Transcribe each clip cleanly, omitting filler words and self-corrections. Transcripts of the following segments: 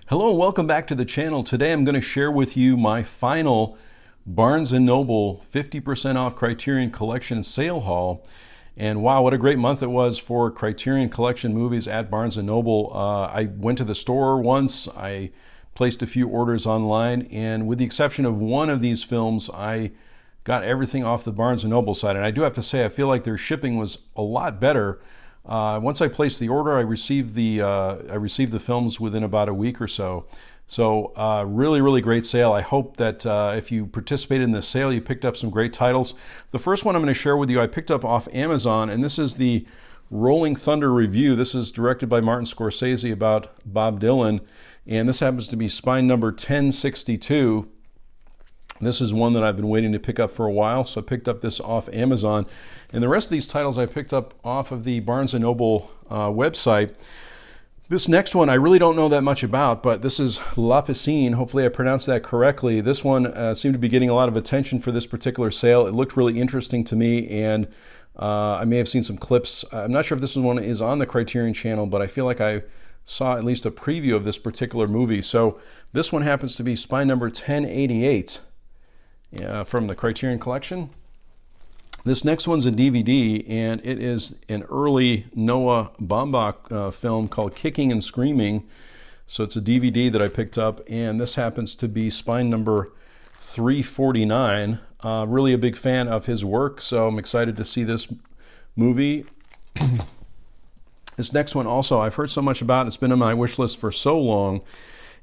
Hello and welcome back to the channel. Today I'm going to share with you my final Barnes & Noble 50% off Criterion Collection Sale Haul. And wow, what a great month it was for Criterion Collection movies at Barnes & Noble. I went to the store once, I placed a few orders online, and with the exception of one of these films, I got everything off the Barnes & Noble side. And I do have to say, I feel like their shipping was a lot better. Once I placed the order, I received the films within about a week or so. So really great sale. I hope that if you participated in the sale, you picked up some great titles. The first one I'm going to share with you, I picked up off Amazon, and this is the Rolling Thunder review. This is directed by Martin Scorsese about Bob Dylan, and this happens to be spine number 1062. This is one that I've been waiting to pick up for a while, so I picked up this off Amazon. And the rest of these titles I picked up off of the Barnes & Noble website. This next one I really don't know that much about, but this is La Piscine. Hopefully I pronounced that correctly. This one seemed to be getting a lot of attention for this particular sale. It looked really interesting to me, and I may have seen some clips. I'm not sure if this one is on the Criterion channel, but I feel like I saw at least a preview of this particular movie. So this one happens to be spine number 1088. From the Criterion Collection. This next one's a DVD, and it is an early Noah Baumbach film called Kicking and Screaming. So it's a DVD that I picked up, and this happens to be spine number 349. Really a big fan of his work, so I'm excited to see this movie. This next one also, I've heard so much about. It's been on my wish list for so long,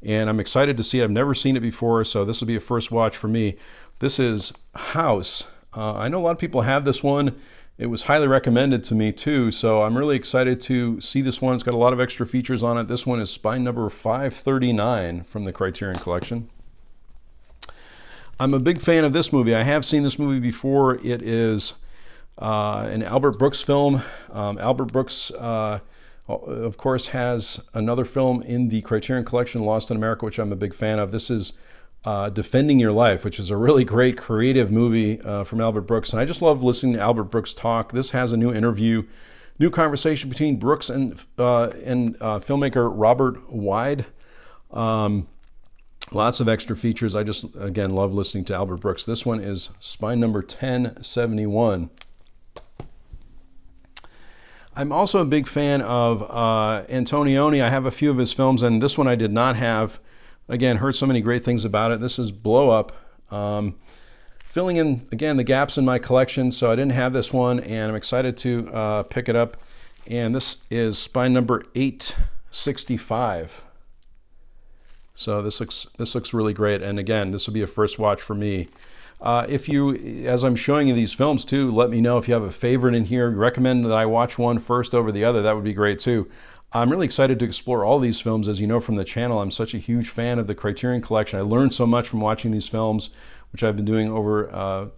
and I'm excited to see it. I've never seen it before, so this will be a first watch for me. This is House. I know a lot of people have this one. It was highly recommended to me too, so I'm really excited to see this one. It's got a lot of extra features on it. This one is spine number 539 from the Criterion Collection. I'm a big fan of this movie. I have seen this movie before. It is an Albert Brooks film. Albert Brooks, of course, has another film in the Criterion Collection, Lost in America, which I'm a big fan of. This is Defending Your Life, which is a really great creative movie from Albert Brooks. And I just love listening to Albert Brooks talk. This has a new interview, new conversation between Brooks and filmmaker Robert Wide. Lots of extra features. I just, again, love listening to Albert Brooks. This one is spine number 1071. I'm also a big fan of Antonioni. I have a few of his films, and this one I did not have. Again, heard so many great things about it. This is Blow Up. Filling in, again, the gaps in my collection, so I didn't have this one, and I'm excited to pick it up. And this is spine number 865. So this looks really great, and again, this will be a first watch for me. If you, as I'm showing you these films too, let me know if you have a favorite in here. Recommend that I watch one first over the other. That would be great too. I'm really excited to explore all these films. As you know from the channel, I'm such a huge fan of the Criterion Collection. I learned so much from watching these films, which I've been doing over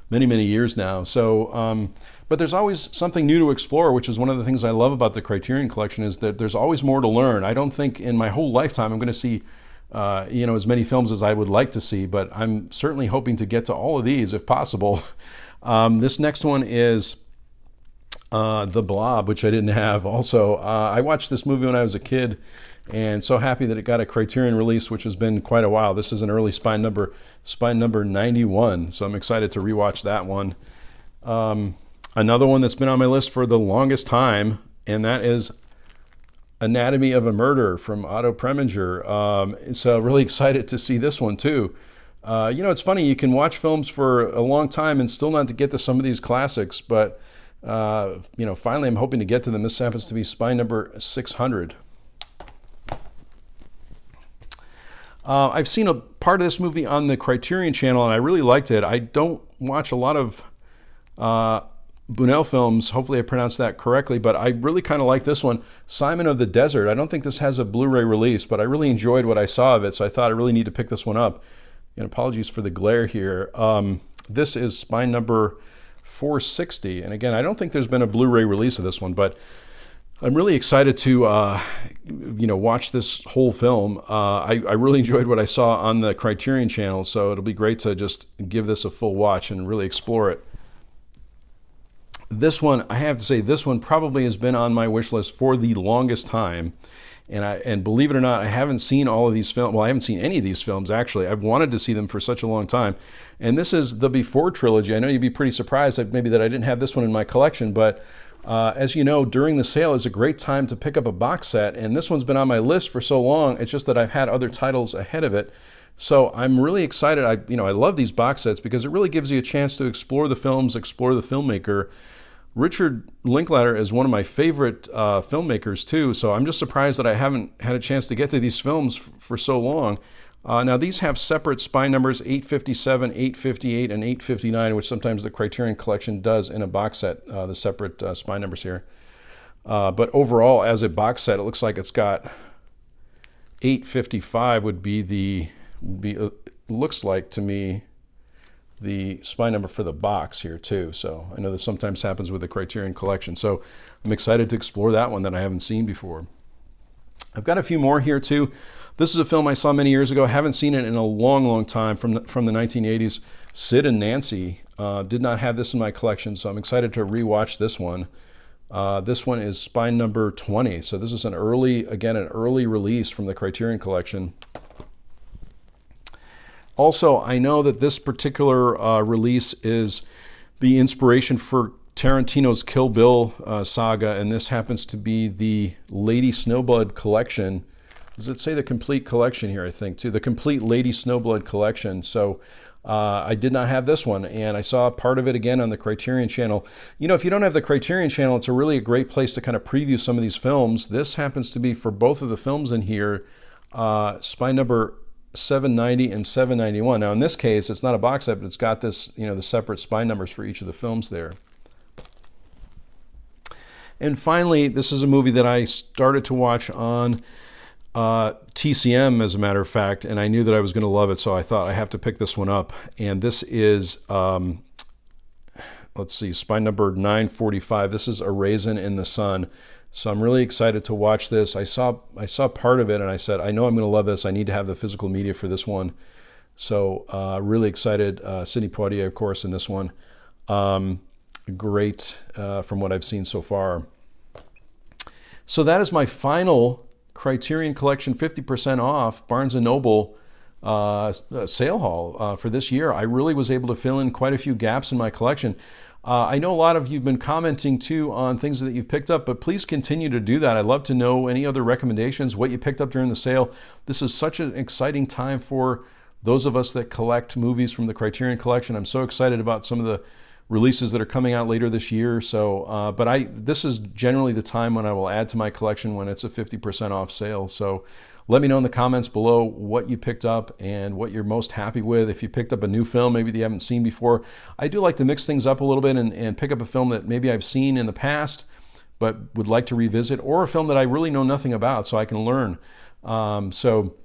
many years now. So, but there's always something new to explore, which is one of the things I love about the Criterion Collection, is that there's always more to learn. I don't think in my whole lifetime I'm going to see as many films as I would like to see, but I'm certainly hoping to get to all of these if possible. This next one is The Blob, which I didn't have also. I watched this movie when I was a kid, and so happy that it got a Criterion release, which has been quite a while. This is an early spine number 91, so I'm excited to rewatch that one. Another one that's been on my list for the longest time, and that is Anatomy of a Murder from Otto Preminger. So really excited to see this one too. It's funny, you can watch films for a long time and still not to get to some of these classics, but finally I'm hoping to get to them. This happens to be spine number 600. I've seen a part of this movie on the Criterion channel, and I really liked it. I don't watch a lot of Buñuel films. Hopefully I pronounced that correctly, but I really kind of like this one, Simon of the Desert. I don't think this has a Blu-ray release, but I really enjoyed what I saw of it, so I thought I really need to pick this one up. And apologies for the glare here. This is spine number 460, and again, I don't think there's been a Blu-ray release of this one, but I'm really excited to watch this whole film. I really enjoyed what I saw on the Criterion channel, so it'll be great to just give this a full watch and really explore it. This one, I have to say, this one probably has been on my wish list for the longest time, And believe it or not, I haven't seen all of these films. Well, I haven't seen any of these films, actually. I've wanted to see them for such a long time. And this is the Before trilogy. I know you'd be pretty surprised maybe that I didn't have this one in my collection, but as you know, during the sale is a great time to pick up a box set. And this one's been on my list for so long. It's just that I've had other titles ahead of it. So I'm really excited. I love these box sets because it really gives you a chance to explore the films, explore the filmmaker. Richard Linklater is one of my favorite filmmakers too, so I'm just surprised that I haven't had a chance to get to these films for so long. Now these have separate spine numbers, 857, 858, and 859, which sometimes the Criterion Collection does in a box set, the separate spine numbers here. But overall, as a box set, it looks like it's got 855 looks like to me the spine number for the box here too. So I know this sometimes happens with the Criterion Collection. So I'm excited to explore that one that I haven't seen before. I've got a few more here too. This is a film I saw many years ago. I haven't seen it in a long, long time, from the 1980s. Sid and Nancy. Did not have this in my collection, so I'm excited to rewatch this one. This one is spine number 20. So this is an early release from the Criterion Collection. Also, I know that this particular release is the inspiration for Tarantino's Kill Bill saga, and this happens to be the Lady Snowblood collection. Does it say the complete collection here, I think, too? The complete Lady Snowblood collection. So I did not have this one, and I saw part of it again on the Criterion channel. You know, if you don't have the Criterion channel, it's really a great place to kind of preview some of these films. This happens to be, for both of the films in here, spine number 790 and 791. Now in this case, it's not a box set, but it's got this, the separate spine numbers for each of the films there. And finally, this is a movie that I started to watch on TCM, as a matter of fact, and I knew that I was going to love it, so I thought I have to pick this one up. And this is, let's see, spine number 945. This is A Raisin in the Sun. So I'm really excited to watch this. I saw part of it and I said, I know I'm going to love this. I need to have the physical media for this one. So really excited. Sidney Poitier, of course, in this one. Great from what I've seen so far. So that is my final Criterion Collection 50% off Barnes & Noble sale haul for this year. I really was able to fill in quite a few gaps in my collection. I know a lot of you've been commenting too on things that you've picked up, but please continue to do that. I'd love to know any other recommendations, what you picked up during the sale. This is such an exciting time for those of us that collect movies from the Criterion Collection. I'm so excited about some of the releases that are coming out later this year. So, this is generally the time when I will add to my collection when it's a 50% off sale. So let me know in the comments below what you picked up and what you're most happy with. If you picked up a new film maybe that you haven't seen before. I do like to mix things up a little bit and pick up a film that maybe I've seen in the past but would like to revisit, or a film that I really know nothing about so I can learn. So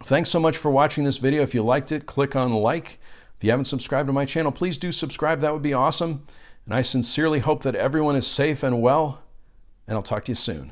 thanks so much for watching this video. If you liked it, click on like. If you haven't subscribed to my channel, please do subscribe. That would be awesome. And I sincerely hope that everyone is safe and well, and I'll talk to you soon.